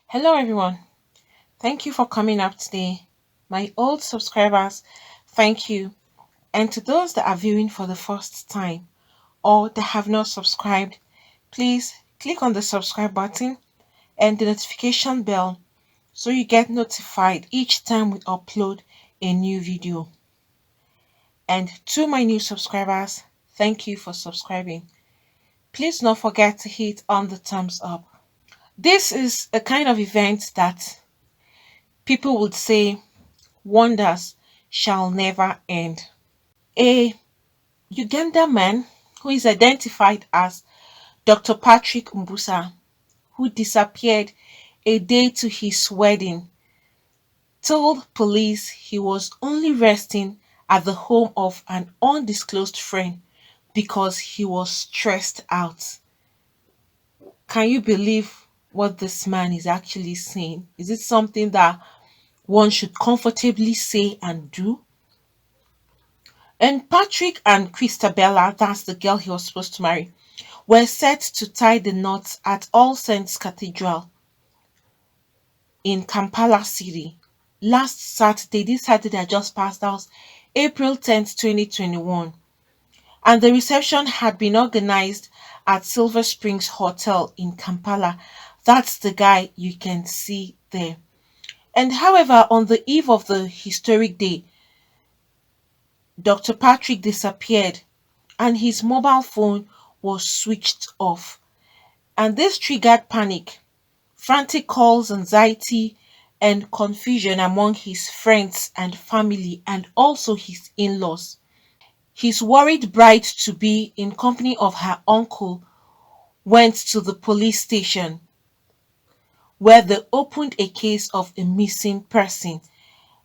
Hello, everyone. Thank you for coming up today. My old subscribers, thank you. And to those that are viewing for the first time or that have not subscribed, please click on the subscribe button and the notification bell so you get notified each time we upload a new video. And to my new subscribers, thank you for subscribing. Please don't forget to hit on the thumbs up. This is a kind of event that people would say wonders shall never end. A Uganda man who is identified as Dr. Patrick Mbusa, who disappeared a day to his wedding, told police he was only resting at the home of an undisclosed friend because he was stressed out. Can you believe what this man is actually saying? Is it something that one should comfortably say and do? And Patrick and Christabella, that's the girl he was supposed to marry, were set to tie the knots at All Saints Cathedral in Kampala City last Saturday. This Saturday I just passed out, April 10th, 2021. And the reception had been organized at Silver Springs Hotel in Kampala. That's the guy you can see there. And however, on the eve of the historic day, Dr. Patrick disappeared and his mobile phone was switched off. And this triggered panic, frantic calls, anxiety, and confusion among his friends and family and also his in laws. His worried bride to be, in company of her uncle, went to the police station where they opened a case of a missing person.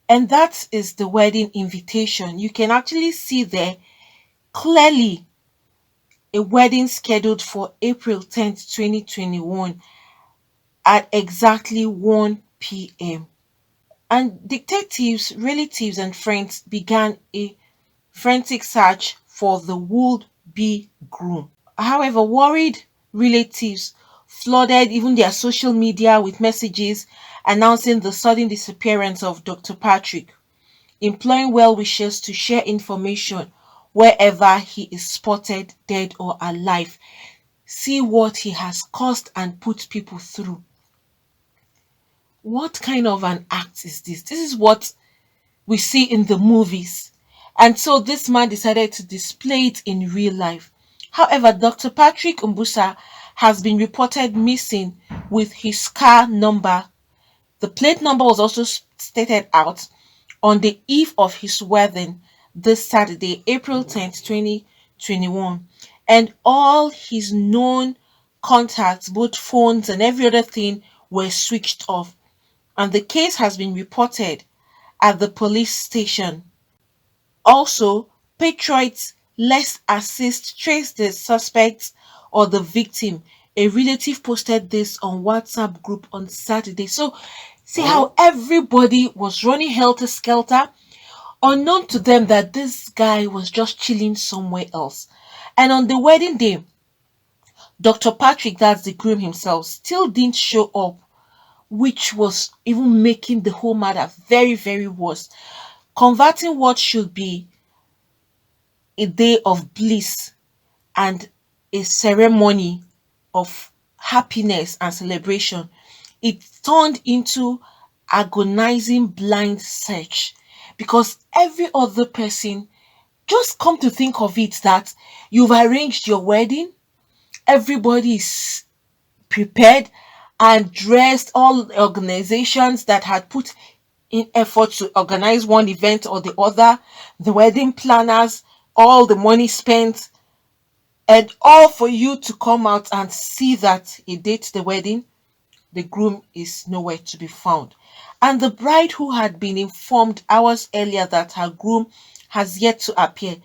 And that is the wedding invitation. You can actually see there clearly a wedding scheduled for April 10th, 2021 at exactly 1 p.m. And detectives, relatives, and friends began a frantic search for the would-be groom. However, worried relatives flooded even their social media with messages announcing the sudden disappearance of Dr. Patrick, imploring well wishers to share information wherever he is spotted dead or alive. See what he has caused and put people through. What kind of an act is this? This is what we see in the movies. And so this man decided to display it in real life. However, Dr. Patrick Mbusa has been reported missing with his car number. The plate number was also stated out on the eve of his wedding this Saturday, April 10th, 2021. And all his known contacts, both phones and every other thing, were switched off. And the case has been reported at the police station. Also, patriots Let's Assist trace the suspects or the victim. A relative posted this on WhatsApp group on Saturday. So, see how everybody was running helter-skelter, unknown to them that this guy was just chilling somewhere else. And on the wedding day, Dr. Patrick, that's the groom himself, still didn't show up, which was even making the whole matter very, very worse, converting what should be a day of bliss and a ceremony of happiness and celebration. It turned into agonizing blind search because every other person, just come to think of it, that you've arranged your wedding, everybody is prepared and dressed, all the organizations that had put in effort to organize one event or the other, the wedding planners, all the money spent, and all for you to come out and see that a date the wedding, the groom is nowhere to be found. And the bride, who had been informed hours earlier that her groom has yet to appear,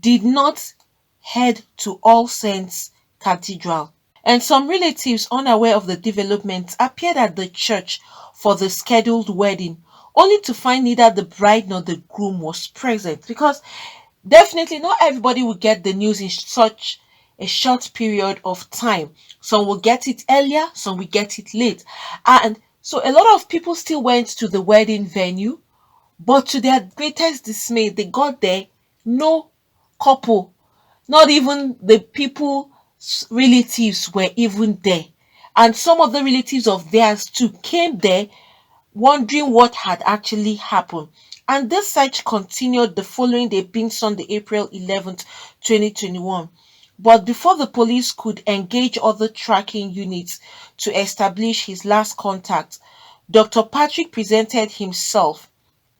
did not head to All Saints Cathedral. And some relatives, unaware of the developments, appeared at the church for the scheduled wedding, only to find neither the bride nor the groom was present, because definitely not everybody will get the news in such a short period of time. Some will get it earlier, some will get it late. And So a lot of people still went to the wedding venue, but to their greatest dismay, they got there, no couple, not even the people's relatives were even there. And some of the relatives of theirs too came there wondering what had actually happened. And this search continued the following day, being Sunday, April 11th, 2021. But before the police could engage other tracking units to establish his last contact, Dr. Patrick presented himself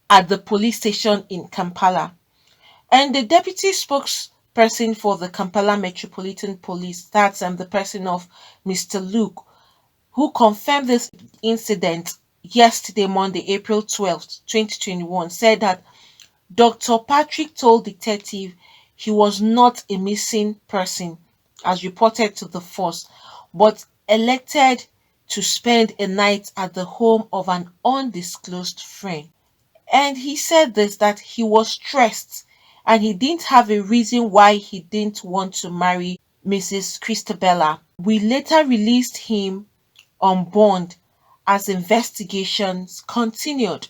at the police station in Kampala. And the deputy spokesperson for the Kampala Metropolitan Police, that's the person of Mr. Luke, who confirmed this incident yesterday, Monday, April 12th, 2021, said that Dr. Patrick told detective he was not a missing person, as reported to the force, but elected to spend a night at the home of an undisclosed friend. And he said this, that he was stressed and he didn't have a reason why he didn't want to marry Mrs. Christabella. We later released him on bond as investigations continued.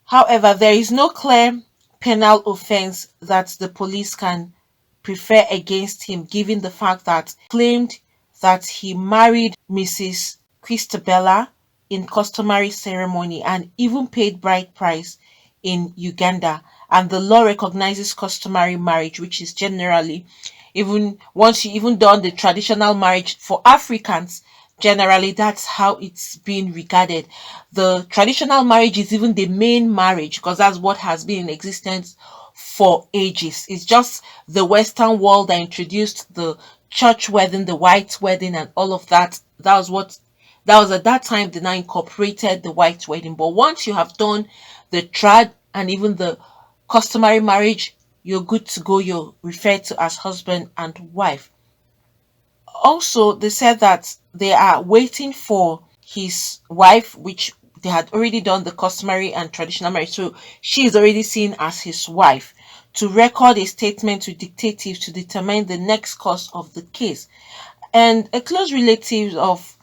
However, there is no clear penal offense that the police can prefer against him, given the fact that he claimed that he married Mrs. Christabella in customary ceremony and even paid bride price in Uganda. And the law recognizes customary marriage, which is generally, even once you even done the traditional marriage for Africans, generally that's how it's been regarded. The traditional marriage is even the main marriage because that's what has been in existence for ages. It's just the Western world that introduced the church wedding, the white wedding, and all of that. That was at that time they now incorporated the white wedding. But once you have done the trad and even the customary marriage, you're good to go. You're referred to as husband and wife. Also, they said that they are waiting for his wife, which they had already done the customary and traditional marriage, so she is already seen as his wife, to record a statement to detectives to determine the next course of the case. And a close relative of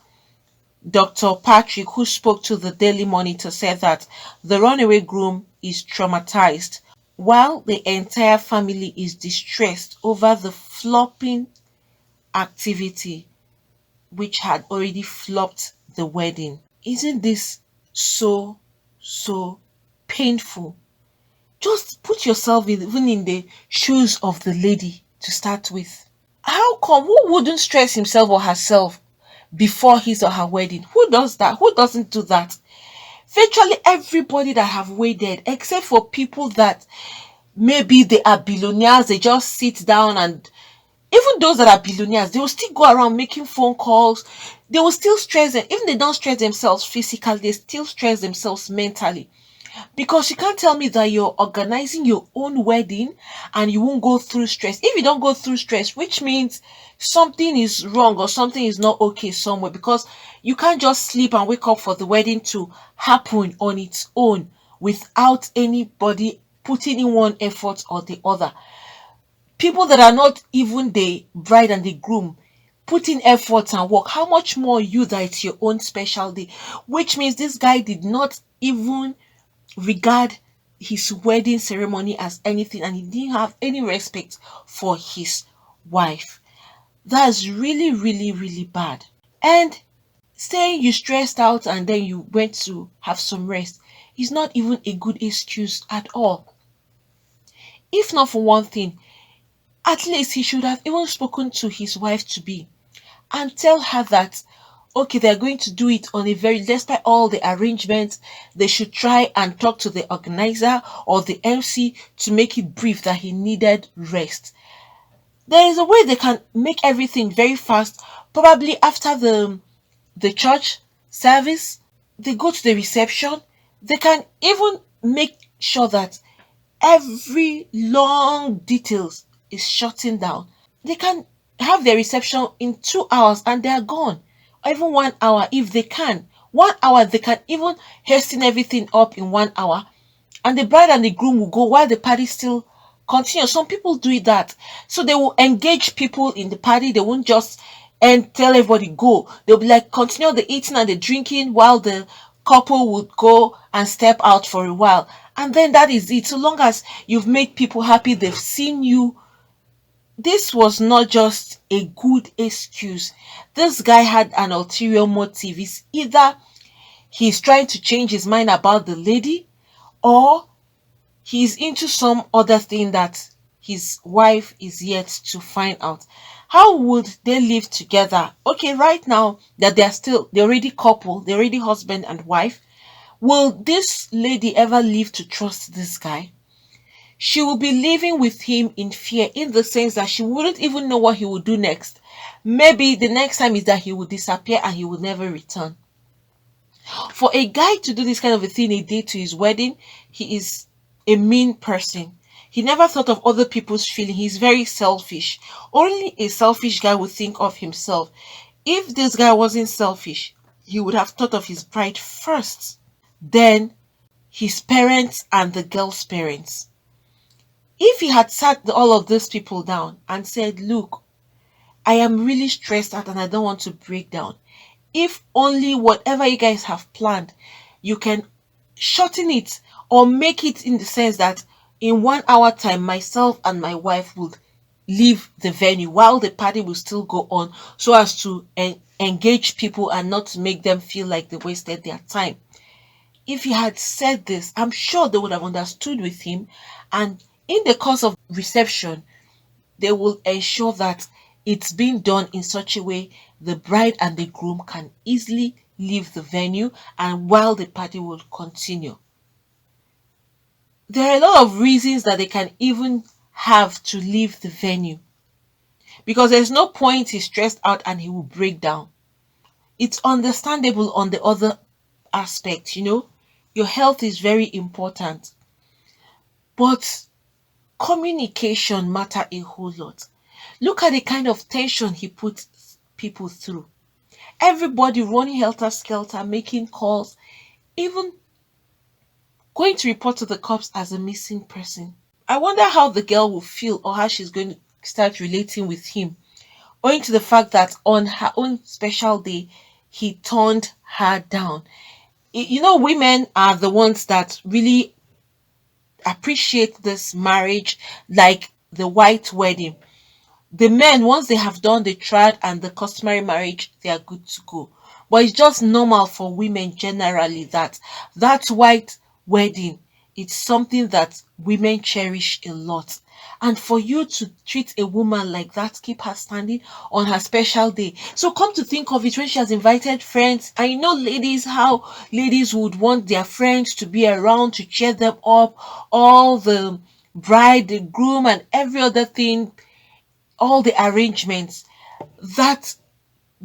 Dr. Patrick, who spoke to the Daily Monitor, said that the runaway groom is traumatized, while the entire family is distressed over the flopping activity which had already flopped the wedding. Isn't this so painful? Just put yourself even in the shoes of the lady to start with. How come? Who wouldn't stress himself or herself before his or her wedding? Who does that? Who doesn't do that? Virtually everybody that have waited, except for people that maybe they are billionaires, they just sit down, and even those that are billionaires, they will still go around making phone calls. They will still stress them. Even they don't stress themselves physically, they still stress themselves mentally. Because you can't tell me that you're organizing your own wedding and you won't go through stress. If you don't go through stress, which means something is wrong or something is not okay somewhere, because you can't just sleep and wake up for the wedding to happen on its own without anybody putting in one effort or the other. People that are not even the bride and the groom put in effort and work. How much more you that it's your own special day? Which means this guy did not even regard his wedding ceremony as anything, and he didn't have any respect for his wife. That's really bad. And saying you stressed out and then you went to have some rest is not even a good excuse at all. If not for one thing, at least he should have even spoken to his wife to be and tell her that okay, they're going to do it on a very, despite all the arrangements, they should try and talk to the organizer or the MC to make it brief that he needed rest. There is a way they can make everything very fast. Probably after the church service, they go to the reception. They can even make sure that every long details is shutting down. They can have their reception in 2 hours and they are gone. Or even 1 hour if they can. 1 hour, they can even hasten everything up in 1 hour. And the bride and the groom will go while the party still continues. Some people do that. So they will engage people in the party. They won't just and tell everybody go. They'll be like, continue the eating and the drinking while the couple would go and step out for a while, and then that is it. So long as you've made people happy, they've seen you. This was not just a good excuse. This guy had an ulterior motive. It's either he's trying to change his mind about the lady, or he's into some other thing that his wife is yet to find out. How would they live together? Okay, right now that they're already couple, they're already husband and wife. Will this lady ever live to trust this guy? She will be living with him in fear, in the sense that she wouldn't even know what he will do next. Maybe the next time is that he will disappear and he will never return. For a guy to do this kind of a thing a day to his wedding, he is a mean person. He never thought of other people's feeling. He's very selfish. Only a selfish guy would think of himself. If this guy wasn't selfish, he would have thought of his bride first, then his parents and the girl's parents. If he had sat all of these people down and said, look, I am really stressed out and I don't want to break down. If only whatever you guys have planned, you can shorten it or make it in the sense that in 1 hour time, myself and my wife would leave the venue while the party will still go on, so as to engage people and not to make them feel like they wasted their time. If he had said this, I'm sure they would have understood with him, and in the course of reception, they will ensure that it's being done in such a way the bride and the groom can easily leave the venue, and while the party will continue. There are a lot of reasons that they can even have to leave the venue, because there's no point he's stressed out and he will break down. It's understandable on the other aspect, your health is very important, but communication matter a whole lot. Look at the kind of tension he put people through. Everybody running helter-skelter, making calls, even going to report to the cops as a missing person. I wonder how the girl will feel, or how she's going to start relating with him, owing to the fact that on her own special day, he turned her down. Women are the ones that really appreciate this marriage, like the white wedding. The men, once they have done the trad and the customary marriage, they are good to go. But it's just normal for women generally that white wedding, it's something that women cherish a lot. And for you to treat a woman like that, keep her standing on her special day. So come to think of it, when she has invited friends, I know ladies, how ladies would want their friends to be around to cheer them up, all the bride, the groom, and every other thing, all the arrangements. That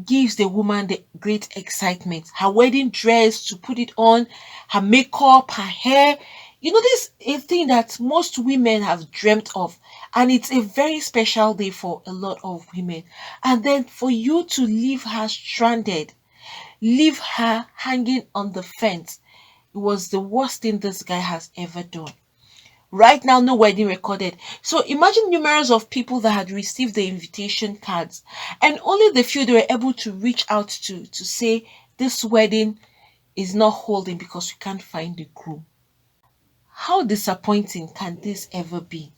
gives the woman the great excitement. Her wedding dress, to put it on, her makeup, her hair. This is a thing that most women have dreamt of. And it's a very special day for a lot of women. And then for you to leave her stranded, leave her hanging on the fence, it was the worst thing this guy has ever done. Right now, no wedding recorded. So imagine numerous of people that had received the invitation cards, and only the few they were able to reach out to say this wedding is not holding because we can't find the groom. How disappointing can this ever be?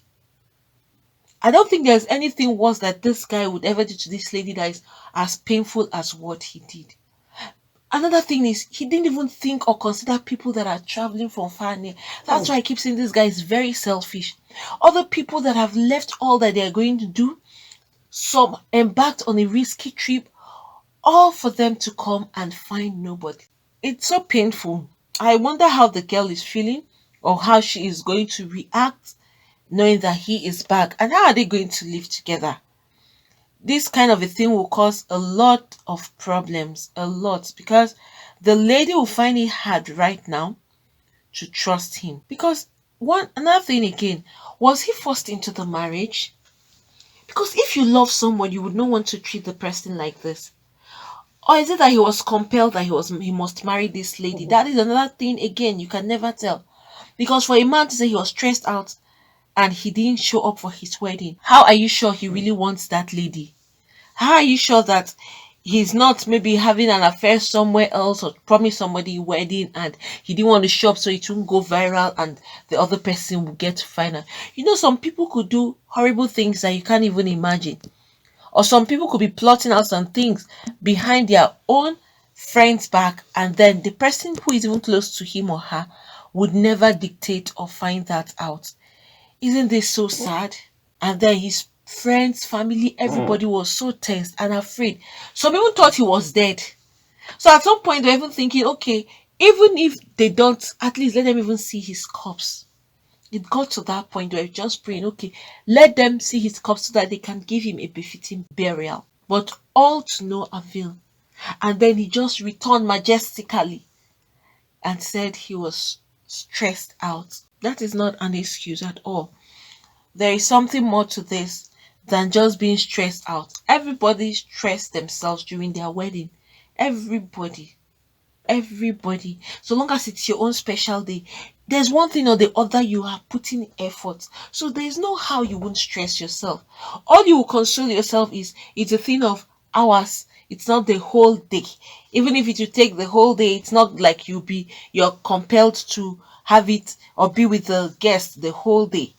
I don't think there's anything worse that this guy would ever do to this lady that is as painful as what he did. Another thing is, he didn't even think or consider people that are traveling from far and near. That's why I keep saying this guy is very selfish. Other people that have left all that they are going to do, some embarked on a risky trip, all for them to come and find nobody. It's so painful. I wonder how the girl is feeling, or how she is going to react knowing that he is back, and how are they going to live together. This kind of a thing will cause a lot of problems, a lot, because the lady will find it hard right now to trust him. Because another thing again, was he forced into the marriage? Because if you love someone, you would not want to treat the person like this. Or is it that he was compelled that he must marry this lady? That is another thing again, you can never tell. Because for a man to say he was stressed out and he didn't show up for his wedding, how are you sure he really wants that lady? How are you sure that he's not maybe having an affair somewhere else or promise somebody a wedding and he didn't want to show up so it won't go viral and the other person will get to find out. You know, some people could do horrible things that you can't even imagine. Or some people could be plotting out some things behind their own friend's back, and then the person who is even close to him or her would never dictate or find that out. Isn't this so sad? And then his friends, family, everybody was so tensed and afraid. Some even thought he was dead. So at some point, they're even thinking, okay, even if they don't, at least let them even see his corpse. It got to that point where just praying, okay, let them see his corpse so that they can give him a befitting burial. But all to no avail. And then he just returned majestically and said he was stressed out. That is not an excuse at all. There is something more to this than just being stressed out. Everybody stressed themselves during their wedding. Everybody. Everybody. So long as it's your own special day, there's one thing or the other you are putting effort. So there's no how you won't stress yourself. All you will console yourself is it's a thing of hours. It's not the whole day. Even if it will take the whole day, it's not like you're compelled to have it or be with the guest the whole day.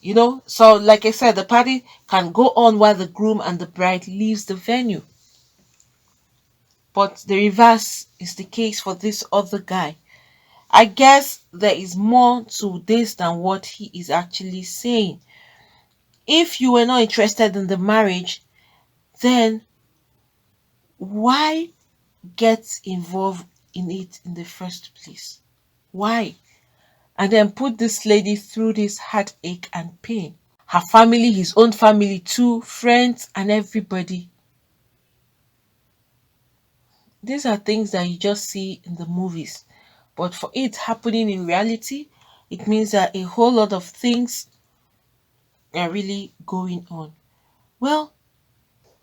You know, so like I said, the party can go on while the groom and the bride leaves the venue. But the reverse is the case for this other guy. I guess there is more to this than what he is actually saying. If you were not interested in the marriage, then why get involved in it in the first place? Why? And then put this lady through this heartache and pain. Her family, his own family too, friends and everybody. These are things that you just see in the movies. But for it happening in reality, it means that a whole lot of things are really going on. Well,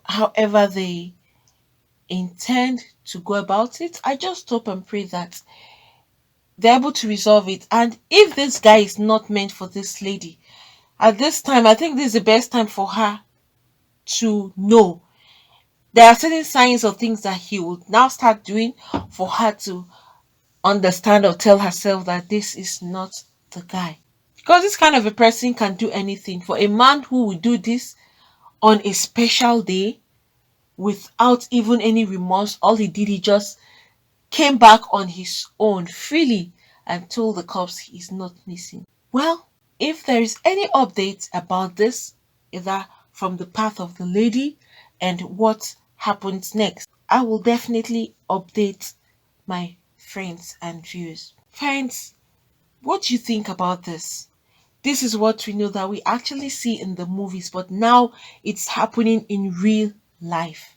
however they intend to go about it, I just hope and pray that they're able to resolve it. And if this guy is not meant for this lady, at this time, I think this is the best time for her to know. There are certain signs of things that he would now start doing for her to understand or tell herself that this is not the guy. Because this kind of a person can do anything. For a man who will do this on a special day without even any remorse, all he did, he just came back on his own freely and told the cops he's not missing. Well, if there is any update about this, either from the path of the lady and what happens next, I will definitely update my friends and viewers. Friends, what do you think about this? This is what we know that we actually see in the movies, but now it's happening in real life.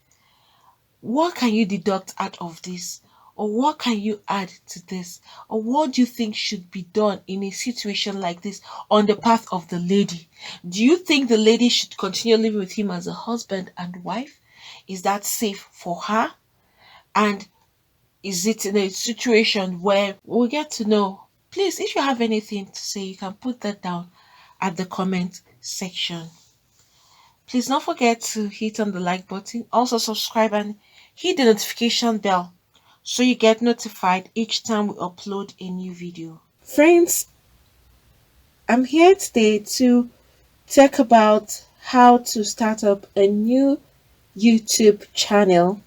What can you deduct out of this? Or what can you add to this? Or what do you think should be done in a situation like this on the path of the lady? Do you think the lady should continue living with him as a husband and wife? Is that safe for her? And is it in a situation where we'll get to know? Please, if you have anything to say, you can put that down at the comment section. Please don't forget to hit on the like button. Also subscribe and hit the notification bell so you get notified each time we upload a new video. Friends, I'm here today to talk about how to start up a new YouTube channel.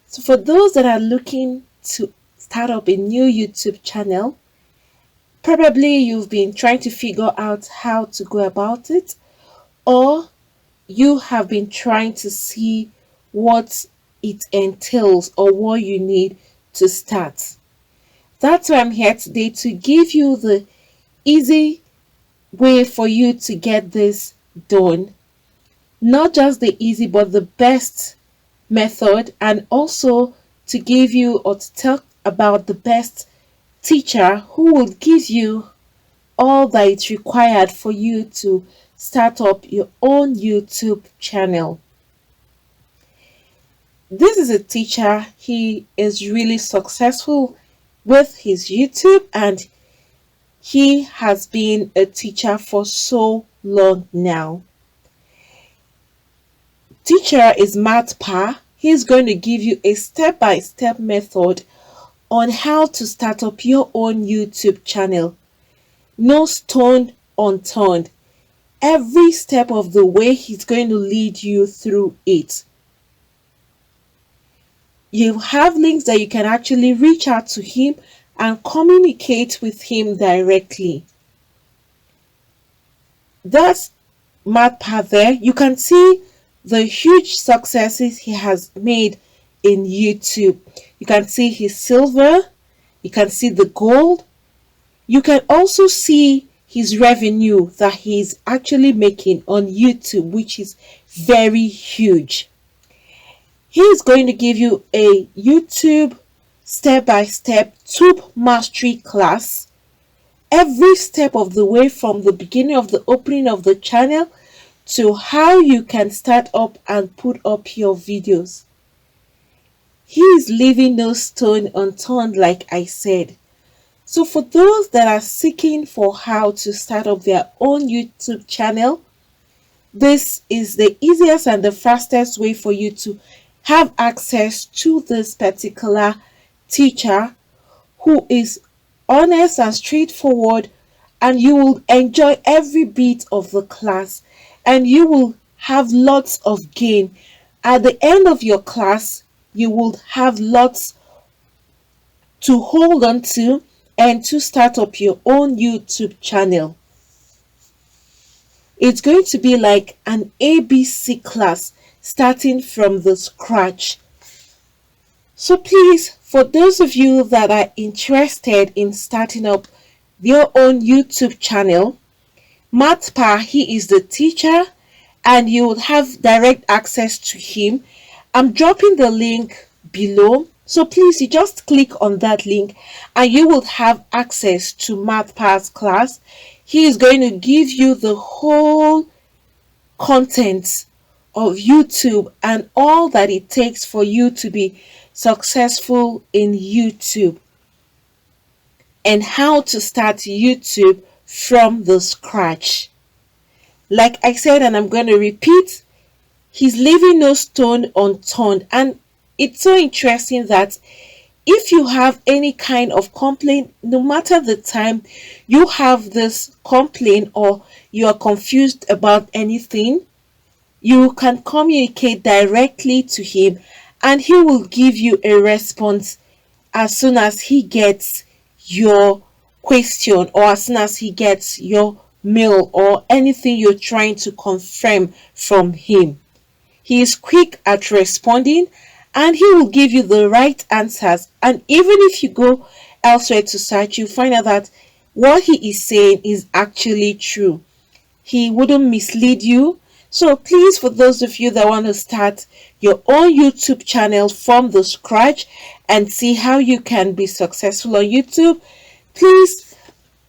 So for those that are looking to start up a new YouTube channel, probably you've been trying to figure out how to go about it, or you have been trying to see what it entails or what you need to start. That's why I'm here today, to give you the easy way for you to get this done. Not just the easy, but the best method, and also to give you or to talk about the best teacher who will give you all that is required for you to start up your own YouTube channel. This is a teacher. He is really successful with his YouTube, and he has been a teacher for so long now. Teacher is Matt Pa. He's going to give you a step-by-step method on how to start up your own YouTube channel. No stone unturned. Every step of the way, he's going to lead you through it. You have links that you can actually reach out to him and communicate with him directly. That's Matt Pat there. You can see the huge successes he has made in YouTube. You can see his silver, you can see the gold, you can also see his revenue that he's actually making on YouTube, which is very huge. He is going to give you a YouTube step-by-step tube mastery class every step of the way, from the beginning of the opening of the channel to how you can start up and put up your videos. He is leaving no stone unturned, like I said. So for those that are seeking for how to start up their own YouTube channel, this is the easiest and the fastest way for you to have access to this particular teacher who is honest and straightforward, and you will enjoy every bit of the class and you will have lots of gain. At the end of your class, you will have lots to hold on to and to start up your own YouTube channel. It's going to be like an ABC class starting from the scratch. So please, for those of you that are interested in starting up your own YouTube channel, Matt Pa, he is the teacher and you will have direct access to him. I'm dropping the link below. So please, you just click on that link and you will have access to Matt Pa's class. He is going to give you the whole content of YouTube and all that it takes for you to be successful in YouTube and how to start YouTube from the scratch. Like I said, and I'm going to repeat, he's leaving no stone unturned. And it's so interesting that if you have any kind of complaint, no matter the time you have this complaint or you are confused about anything, you can communicate directly to him and he will give you a response as soon as he gets your question or as soon as he gets your mail or anything you're trying to confirm from him. He is quick at responding and he will give you the right answers. And even if you go elsewhere to search, you find out that what he is saying is actually true. He wouldn't mislead you. So please, for those of you that want to start your own YouTube channel from the scratch and see how you can be successful on YouTube, please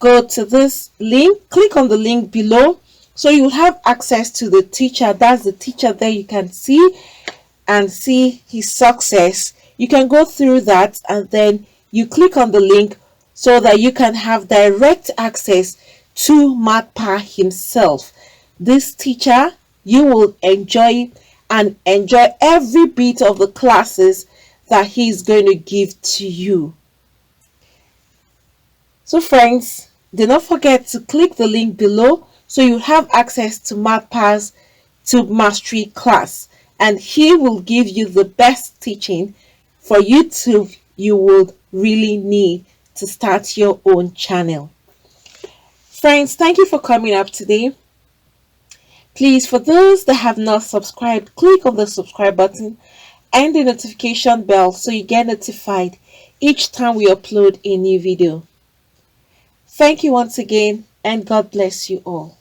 go to this link, click on the link below so you'll have access to the teacher. That's the teacher there you can see and see his success. You can go through that and then you click on the link so that you can have direct access to Matt Pa himself. This teacher, you will enjoy and enjoy every bit of the classes that he's going to give to you. So friends, do not forget to click the link below so you have access to Matt Pa's Tube Mastery class, and he will give you the best teaching for YouTube you would really need to start your own channel. Friends, thank you for coming up today. Please, for those that have not subscribed, click on the subscribe button and the notification bell so you get notified each time we upload a new video. Thank you once again, and God bless you all.